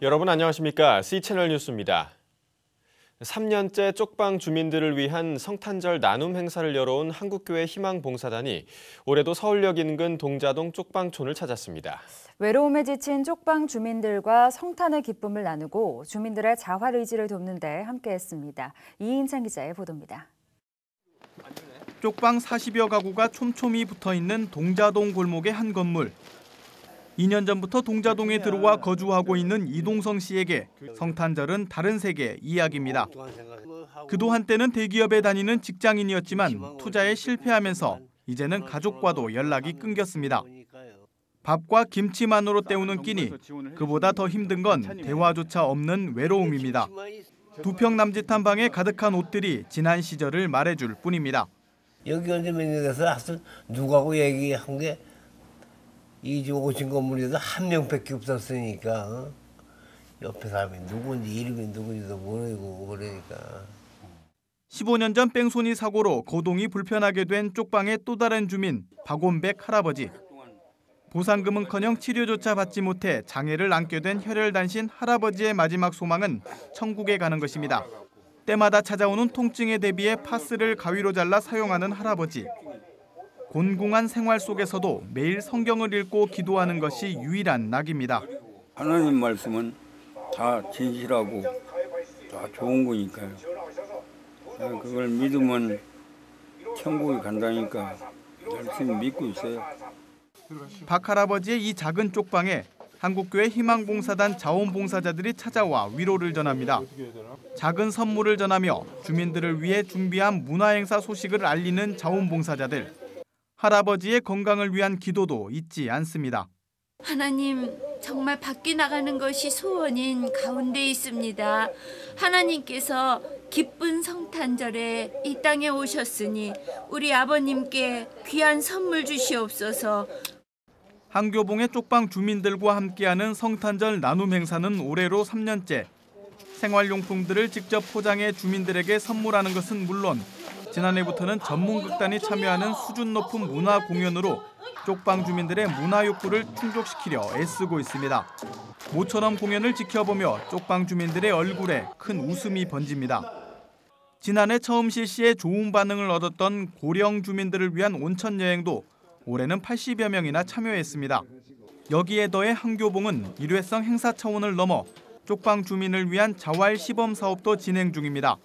여러분 안녕하십니까? C채널 뉴스입니다. 3년째 쪽방 주민들을 위한 성탄절 나눔 행사를 열어온 한국교회 희망봉사단이 올해도 서울역 인근 동자동 쪽방촌을 찾았습니다. 외로움에 지친 쪽방 주민들과 성탄의 기쁨을 나누고 주민들의 자활 의지를 돕는 데 함께했습니다. 이인찬 기자의 보도입니다. 쪽방 40여 가구가 촘촘히 붙어있는 동자동 골목의 한 건물. 2년 전부터 동자동에 들어와 거주하고 있는 이동성 씨에게 성탄절은 다른 세계 이야기입니다. 그도 한때는 대기업에 다니는 직장인이었지만 투자에 실패하면서 이제는 가족과도 연락이 끊겼습니다. 밥과 김치만으로 때우는 끼니, 그보다 더 힘든 건 대화조차 없는 외로움입니다. 두 평 남짓한 방에 가득한 옷들이 지난 시절을 말해줄 뿐입니다. 여기 언제 몇 년 돼서 하여튼 누구하고 얘기한 게 이 집 오신 건물에도 한 명밖에 없었으니까 옆에 사람이 누군지 이름이 누군지도 모르고 그러니까. 15년 전 뺑소니 사고로 거동이 불편하게 된 쪽방의 또 다른 주민 박원백 할아버지. 보상금은커녕 치료조차 받지 못해 장애를 안게 된 혈혈단신 할아버지의 마지막 소망은 천국에 가는 것입니다. 때마다 찾아오는 통증에 대비해 파스를 가위로 잘라 사용하는 할아버지. 곤궁한 생활 속에서도 매일 성경을 읽고 기도하는 것이 유일한 낙입니다. 하나님 말씀은 다 진실하고 다 좋은 거니까요. 그걸 믿으면 천국에 간다니까 열심히 믿고 있어요. 박 할아버지의 이 작은 쪽방에 한국교회 희망봉사단 자원봉사자들이 찾아와 위로를 전합니다. 작은 선물을 전하며 주민들을 위해 준비한 문화행사 소식을 알리는 자원봉사자들. 할아버지의 건강을 위한 기도도 잊지 않습니다. 하나님, 정말 밖에 나가는 것이 소원인 가운데 있습니다. 하나님께서 기쁜 성탄절에 이 땅에 오셨으니 우리 아버님께 귀한 선물 주시옵소서. 한교봉의 쪽방 주민들과 함께하는 성탄절 나눔 행사는 올해로 3년째. 생활용품들을 직접 포장해 주민들에게 선물하는 것은 물론 지난해부터는 전문극단이 참여하는 수준 높은 문화 공연으로 쪽방 주민들의 문화 욕구를 충족시키려 애쓰고 있습니다. 모처럼 공연을 지켜보며 쪽방 주민들의 얼굴에 큰 웃음이 번집니다. 지난해 처음 실시에 좋은 반응을 얻었던 고령 주민들을 위한 온천 여행도 올해는 80여 명이나 참여했습니다. 여기에 더해 한교봉은 일회성 행사 차원을 넘어 쪽방 주민을 위한 자활 시범 사업도 진행 중입니다.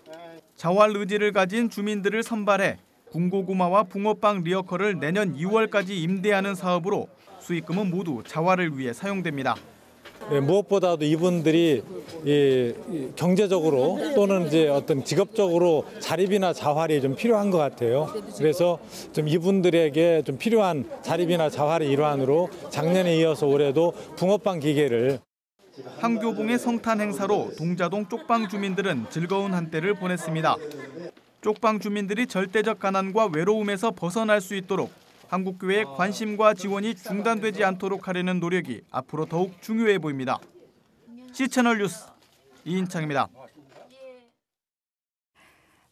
자활 의지를 가진 주민들을 선발해 군고구마와 붕어빵 리어커를 내년 2월까지 임대하는 사업으로 수익금은 모두 자활을 위해 사용됩니다. 무엇보다도 이분들이 경제적으로 또는 이제 어떤 직업적으로 자립이나 자활이 좀 필요한 것 같아요. 그래서 좀 이분들에게 좀 필요한 자립이나 자활의 일환으로 작년에 이어서 올해도 붕어빵 기계를. 한교봉의 성탄 행사로 동자동 쪽방 주민들은 즐거운 한때를 보냈습니다. 쪽방 주민들이 절대적 가난과 외로움에서 벗어날 수 있도록 한국교회의 관심과 지원이 중단되지 않도록 하려는 노력이 앞으로 더욱 중요해 보입니다. C채널 뉴스 이인창입니다.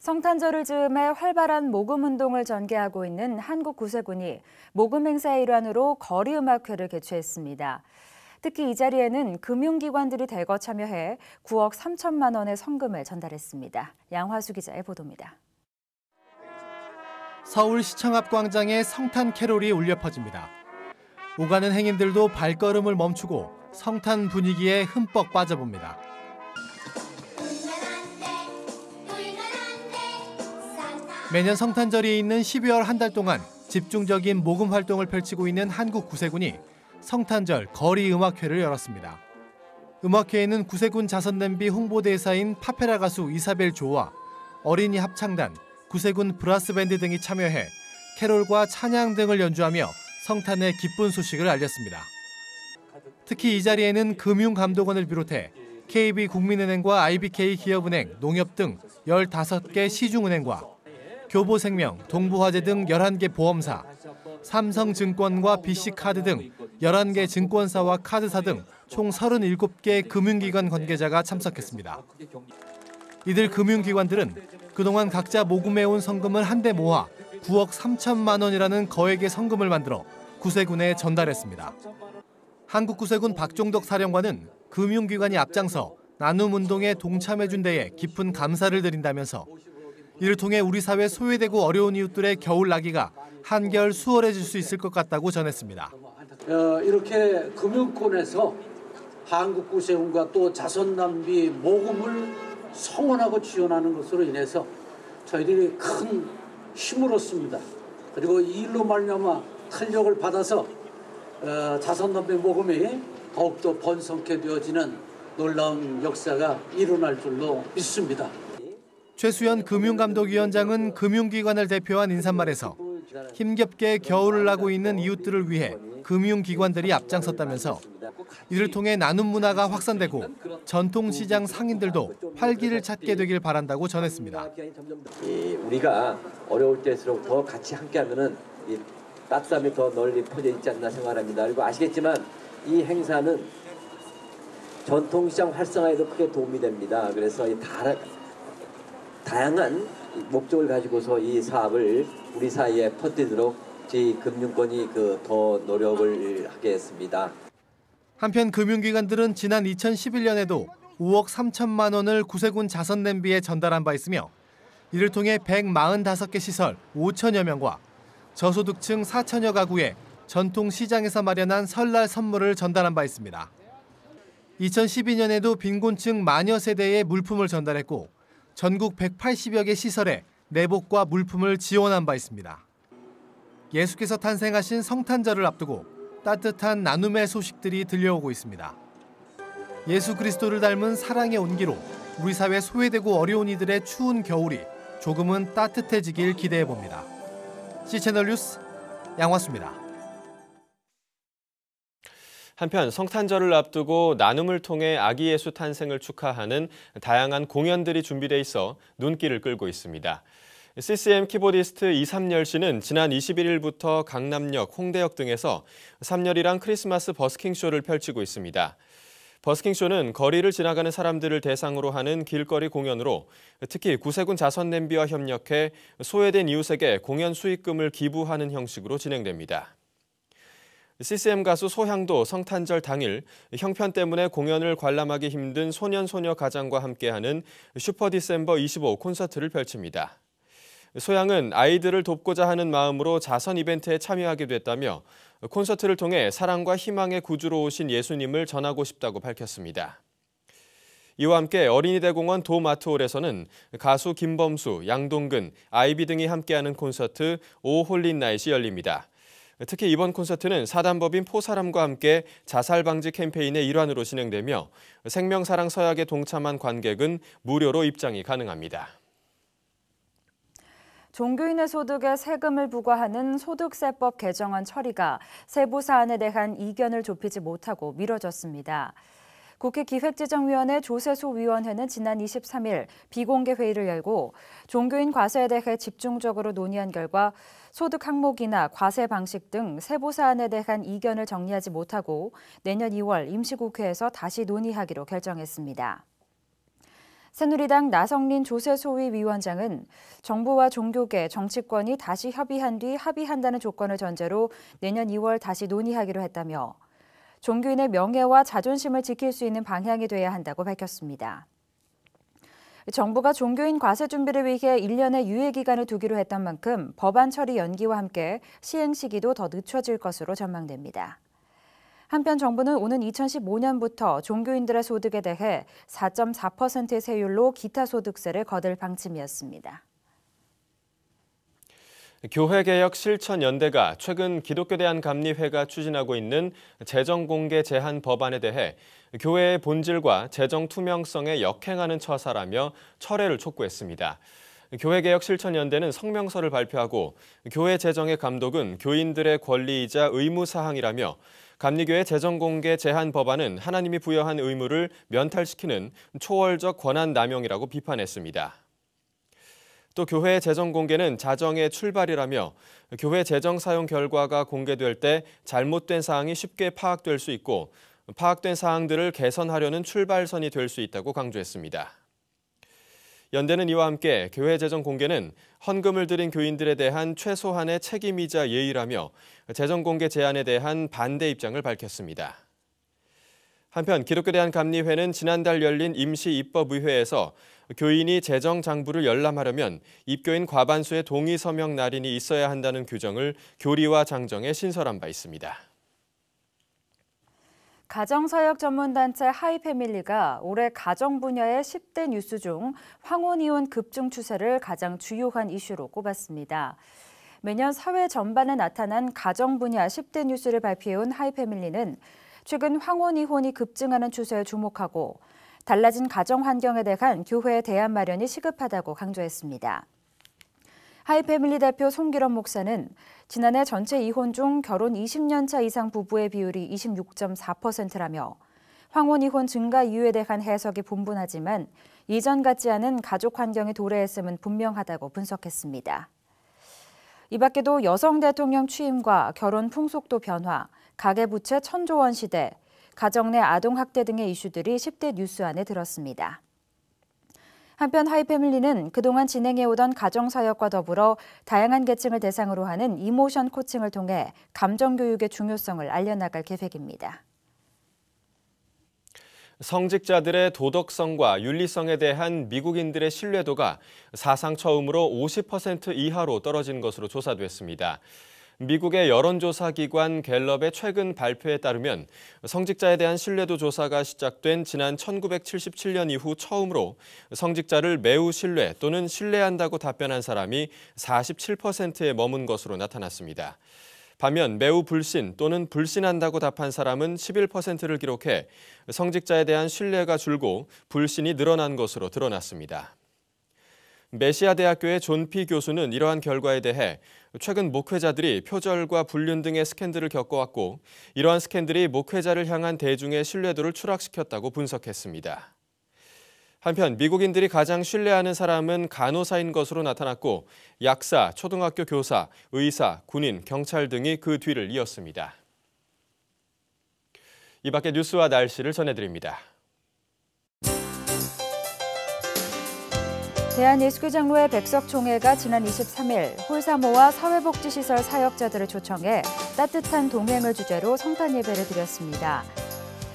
성탄절을 즈음해 활발한 모금 운동을 전개하고 있는 한국구세군이 모금 행사의 일환으로 거리음악회를 개최했습니다. 특히 이 자리에는 금융기관들이 대거 참여해 9억 3천만 원의 성금을 전달했습니다. 양화수 기자의 보도입니다. 서울시청 앞 광장에 성탄 캐롤이 울려 퍼집니다. 오가는 행인들도 발걸음을 멈추고 성탄 분위기에 흠뻑 빠져봅니다. 매년 성탄절이 있는 12월 한 달 동안 집중적인 모금 활동을 펼치고 있는 한국구세군이 성탄절 거리음악회를 열었습니다. 음악회에는 구세군 자선냄비 홍보대사인 파페라 가수 이사벨 조와 어린이 합창단, 구세군 브라스밴드 등이 참여해 캐롤과 찬양 등을 연주하며 성탄의 기쁜 소식을 알렸습니다. 특히 이 자리에는 금융감독원을 비롯해 KB국민은행과 IBK 기업은행, 농협 등 15개 시중은행과 교보생명, 동부화재 등 11개 보험사, 삼성증권과 BC카드 등 11개 증권사와 카드사 등 총 37개 금융기관 관계자가 참석했습니다. 이들 금융기관들은 그동안 각자 모금해온 성금을 한데 모아 9억 3천만 원이라는 거액의 성금을 만들어 구세군에 전달했습니다. 한국구세군 박종덕 사령관은 금융기관이 앞장서 나눔운동에 동참해준 데에 깊은 감사를 드린다면서 이를 통해 우리 사회 소외되고 어려운 이웃들의 겨울나기가 한결 수월해질 수 있을 것 같다고 전했습니다. 이렇게 금융권에서 한국구세군과 또 자선남비 모금을 성원하고 지원하는 것으로 인해서 저희들이 큰 힘을 얻습니다. 그리고 이 일로 말미암아 탄력을 받아서 자선남비 모금이 더욱더 번성케 되어지는 놀라운 역사가 일어날 줄로 믿습니다. 최수연 금융감독위원장은 금융기관을 대표한 인사말에서 힘겹게 겨울을 나고 있는 이웃들을 위해 금융기관들이 앞장섰다면서 이를 통해 나눔 문화가 확산되고 전통시장 상인들도 활기를 찾게 되길 바란다고 전했습니다. 우리가 어려울 때일수록 더 같이 함께하면은 따뜻함이 더 널리 퍼져 있지 않나 생각합니다. 그리고 아시겠지만 이 행사는 전통시장 활성화에도 크게 도움이 됩니다. 그래서 다양한 목적을 가지고서 이 사업을 우리 사이에 퍼뜨리도록 저희 금융권이 더 노력을 하겠습니다. 한편 금융기관들은 지난 2011년에도 5억 3천만 원을 구세군 자선 냄비에 전달한 바 있으며 이를 통해 145개 시설 5천여 명과 저소득층 4천여 가구에 전통시장에서 마련한 설날 선물을 전달한 바 있습니다. 2012년에도 빈곤층 마녀 세대에 물품을 전달했고 전국 180여 개 시설에 내복과 물품을 지원한 바 있습니다. 예수께서 탄생하신 성탄절을 앞두고 따뜻한 나눔의 소식들이 들려오고 있습니다. 예수 그리스도를 닮은 사랑의 온기로 우리 사회 소외되고 어려운 이들의 추운 겨울이 조금은 따뜻해지길 기대해 봅니다. C채널 뉴스 양화수입니다. 한편 성탄절을 앞두고 나눔을 통해 아기 예수 탄생을 축하하는 다양한 공연들이 준비돼 있어 눈길을 끌고 있습니다. CCM 키보디스트 이삼열 씨는 지난 21일부터 강남역, 홍대역 등에서 3열이랑 크리스마스 버스킹쇼를 펼치고 있습니다. 버스킹쇼는 거리를 지나가는 사람들을 대상으로 하는 길거리 공연으로 특히 구세군 자선냄비와 협력해 소외된 이웃에게 공연 수익금을 기부하는 형식으로 진행됩니다. CCM 가수 소향도 성탄절 당일 형편 때문에 공연을 관람하기 힘든 소년소녀 가장과 함께하는 슈퍼디셈버 25 콘서트를 펼칩니다. 소향은 아이들을 돕고자 하는 마음으로 자선 이벤트에 참여하게 됐다며 콘서트를 통해 사랑과 희망의 구주로 오신 예수님을 전하고 싶다고 밝혔습니다. 이와 함께 어린이대공원 도마트홀에서는 가수 김범수, 양동근, 아이비 등이 함께하는 콘서트 오 홀린 나잇이 열립니다. 특히 이번 콘서트는 사단법인 포사람과 함께 자살 방지 캠페인의 일환으로 진행되며 생명사랑 서약에 동참한 관객은 무료로 입장이 가능합니다. 종교인의 소득에 세금을 부과하는 소득세법 개정안 처리가 세부 사안에 대한 이견을 좁히지 못하고 미뤄졌습니다. 국회 기획재정위원회 조세소위원회는 지난 23일 비공개 회의를 열고 종교인 과세에 대해 집중적으로 논의한 결과 소득 항목이나 과세 방식 등 세부 사안에 대한 이견을 정리하지 못하고 내년 2월 임시국회에서 다시 논의하기로 결정했습니다. 새누리당 나성린 조세소위 위원장은 정부와 종교계, 정치권이 다시 협의한 뒤 합의한다는 조건을 전제로 내년 2월 다시 논의하기로 했다며 종교인의 명예와 자존심을 지킬 수 있는 방향이 돼야 한다고 밝혔습니다. 정부가 종교인 과세 준비를 위해 1년의 유예 기간을 두기로 했던 만큼 법안 처리 연기와 함께 시행 시기도 더 늦춰질 것으로 전망됩니다. 한편 정부는 오는 2015년부터 종교인들의 소득에 대해 4.4%의 세율로 기타 소득세를 거둘 방침이었습니다. 교회개혁 실천연대가 최근 기독교대한감리회가 추진하고 있는 재정공개 제한 법안에 대해 교회의 본질과 재정 투명성에 역행하는 처사라며 철회를 촉구했습니다. 교회개혁 실천연대는 성명서를 발표하고 교회 재정의 감독은 교인들의 권리이자 의무 사항이라며 감리교회 재정공개 제한 법안은 하나님이 부여한 의무를 면탈시키는 초월적 권한 남용이라고 비판했습니다. 또 교회의 재정 공개는 자정의 출발이라며 교회 재정 사용 결과가 공개될 때 잘못된 사항이 쉽게 파악될 수 있고 파악된 사항들을 개선하려는 출발선이 될 수 있다고 강조했습니다. 연대는 이와 함께 교회 재정 공개는 헌금을 드린 교인들에 대한 최소한의 책임이자 예의라며 재정 공개 제안에 대한 반대 입장을 밝혔습니다. 한편 기독교대한감리회는 지난달 열린 임시입법의회에서 교인이 재정장부를 열람하려면 입교인 과반수의 동의 서명 날인이 있어야 한다는 규정을 교리와 장정에 신설한 바 있습니다. 가정사역 전문단체 하이패밀리가 올해 가정 분야의 10대 뉴스 중 황혼이혼 급증 추세를 가장 주요한 이슈로 꼽았습니다. 매년 사회 전반에 나타난 가정 분야 10대 뉴스를 발표해온 하이패밀리는 최근 황혼이혼이 급증하는 추세에 주목하고 달라진 가정 환경에 대한 교회의 대안 마련이 시급하다고 강조했습니다. 하이패밀리 대표 송기런 목사는 지난해 전체 이혼 중 결혼 20년 차 이상 부부의 비율이 26.4%라며 황혼이혼 증가 이유에 대한 해석이 분분하지만 이전 같지 않은 가족 환경이 도래했음은 분명하다고 분석했습니다. 이 밖에도 여성 대통령 취임과 결혼 풍속도 변화, 가계부채 1,000조 원 시대, 가정 내 아동학대 등의 이슈들이 10대 뉴스 안에 들었습니다. 한편 하이패밀리는 그동안 진행해오던 가정사역과 더불어 다양한 계층을 대상으로 하는 이모션 코칭을 통해 감정교육의 중요성을 알려나갈 계획입니다. 성직자들의 도덕성과 윤리성에 대한 미국인들의 신뢰도가 사상 처음으로 50% 이하로 떨어진 것으로 조사됐습니다. 미국의 여론조사기관 갤럽의 최근 발표에 따르면 성직자에 대한 신뢰도 조사가 시작된 지난 1977년 이후 처음으로 성직자를 매우 신뢰 또는 신뢰한다고 답변한 사람이 47%에 머문 것으로 나타났습니다. 반면 매우 불신 또는 불신한다고 답한 사람은 11%를 기록해 성직자에 대한 신뢰가 줄고 불신이 늘어난 것으로 드러났습니다. 메시아 대학교의 존 피 교수는 이러한 결과에 대해 최근 목회자들이 표절과 불륜 등의 스캔들을 겪어왔고 이러한 스캔들이 목회자를 향한 대중의 신뢰도를 추락시켰다고 분석했습니다. 한편 미국인들이 가장 신뢰하는 사람은 간호사인 것으로 나타났고 약사, 초등학교 교사, 의사, 군인, 경찰 등이 그 뒤를 이었습니다. 이 밖에 뉴스와 날씨를 전해드립니다. 대한예수교장로회 백석총회가 지난 23일 홀사모와 사회복지시설 사역자들을 초청해 따뜻한 동행을 주제로 성탄 예배를 드렸습니다.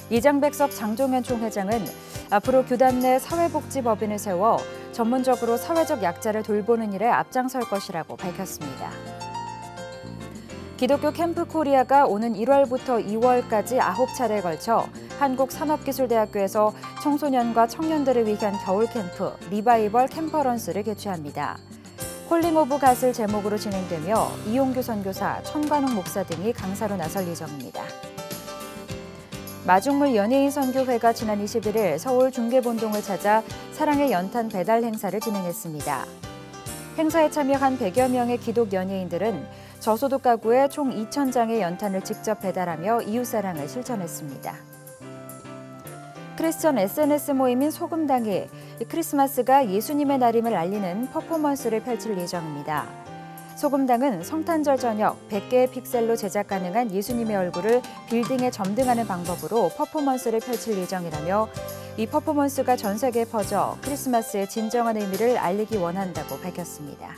이장백석 장종현 총회장은 앞으로 교단 내 사회복지법인을 세워 전문적으로 사회적 약자를 돌보는 일에 앞장설 것이라고 밝혔습니다. 기독교 캠프 코리아가 오는 1월부터 2월까지 9차례에 걸쳐 한국산업기술대학교에서 청소년과 청년들을 위한 겨울 캠프 리바이벌 캠퍼런스를 개최합니다. 콜링 오브 갓을 제목으로 진행되며 이용규 선교사, 천관웅 목사 등이 강사로 나설 예정입니다. 마중물 연예인 선교회가 지난 21일 서울 중계본동을 찾아 사랑의 연탄 배달 행사를 진행했습니다. 행사에 참여한 100여 명의 기독 연예인들은 저소득 가구에 총 2,000장의 연탄을 직접 배달하며 이웃사랑을 실천했습니다. 크리스천 SNS 모임인 소금당이 크리스마스가 예수님의 날임을 알리는 퍼포먼스를 펼칠 예정입니다. 소금당은 성탄절 저녁 100개의 픽셀로 제작 가능한 예수님의 얼굴을 빌딩에 점등하는 방법으로 퍼포먼스를 펼칠 예정이라며 이 퍼포먼스가 전 세계에 퍼져 크리스마스의 진정한 의미를 알리기 원한다고 밝혔습니다.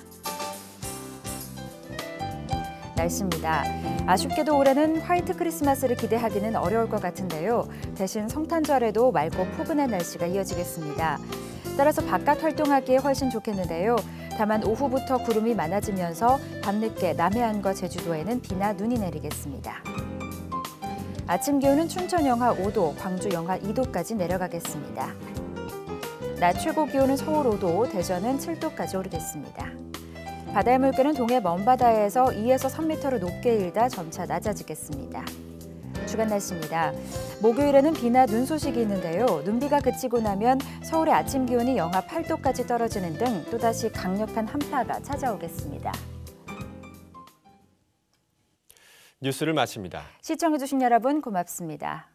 날씨입니다. 아쉽게도 올해는 화이트 크리스마스를 기대하기는 어려울 것 같은데요. 대신 성탄절에도 맑고 포근한 날씨가 이어지겠습니다. 따라서 바깥 활동하기에 훨씬 좋겠는데요. 다만 오후부터 구름이 많아지면서 밤늦게 남해안과 제주도에는 비나 눈이 내리겠습니다. 아침 기온은 춘천 영하 5도, 광주 영하 2도까지 내려가겠습니다. 낮 최고 기온은 서울 5도, 대전은 7도까지 오르겠습니다. 바다의 물결은 동해 먼바다에서 2에서 3m로 높게 일다 점차 낮아지겠습니다. 주간 날씨입니다. 목요일에는 비나 눈 소식이 있는데요. 눈비가 그치고 나면 서울의 아침 기온이 영하 8도까지 떨어지는 등 또다시 강력한 한파가 찾아오겠습니다. 뉴스를 마칩니다. 시청해주신 여러분 고맙습니다.